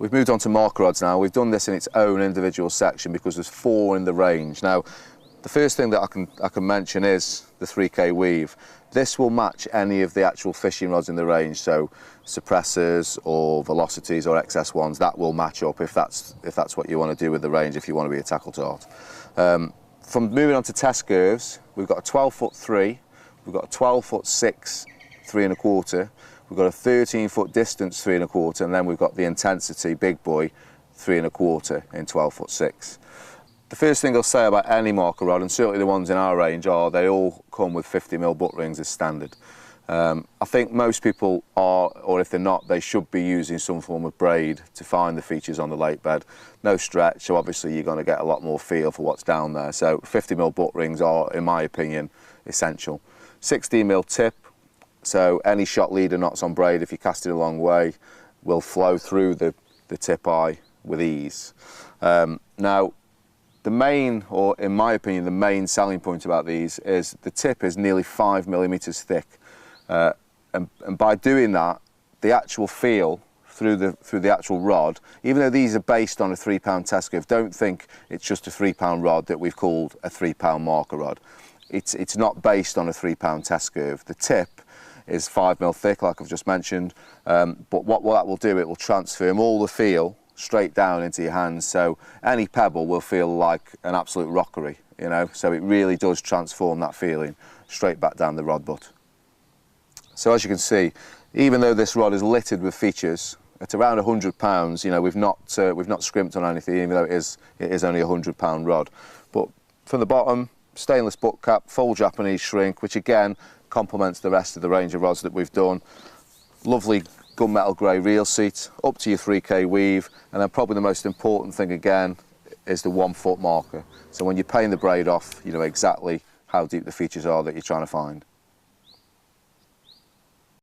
We've moved on to marker rods now. We've done this in its own individual section because there's 4 in the range. Now, the first thing that I can mention is the 3K weave. This will match any of the actual fishing rods in the range, so suppressors or velocities or XS1s, that will match up if that's what you want to do with the range, if you want to be a tackle dart. From moving on to test curves, we've got a 12-foot 3, we've got a 12-foot 6, 3 1/4, we've got a 13-foot distance 3 1/4, and then we've got the intensity big boy 3 1/4 in 12-foot 6. The first thing I'll say about any marker rod, and certainly the ones in our range, are they all come with 50mm butt rings as standard. I think most people are, or if they're not, they should be using some form of braid to find the features on the lake bed. No stretch, so obviously you're going to get a lot more feel for what's down there. So 50mm butt rings are, in my opinion, essential. 16mm tip, so any shot leader knots on braid, if you cast it a long way, will flow through the tip eye with ease. Now, the main, or in my opinion, the main selling point about these is the tip is nearly 5mm thick. And by doing that, the actual feel through the actual rod, even though these are based on a 3-pound test curve, don't think it's just a 3-pound rod that we've called a 3-pound marker rod. It's not based on a 3-pound test curve. The tip is 5mm thick, like I've just mentioned, but what that will do, it will transform all the feel straight down into your hands, so any pebble will feel like an absolute rockery, you know, so it really does transform that feeling straight back down the rod butt. So as you can see, even though this rod is littered with features, at around £100, you know, we've not scrimped on anything, even though it is only a £100 rod. But from the bottom, stainless butt cap, full Japanese shrink, which again complements the rest of the range of rods that we've done. Lovely gunmetal grey reel seat, up to your 3K weave, and then probably the most important thing again is the 1-foot marker. So when you're paying the braid off, you know exactly how deep the features are that you're trying to find.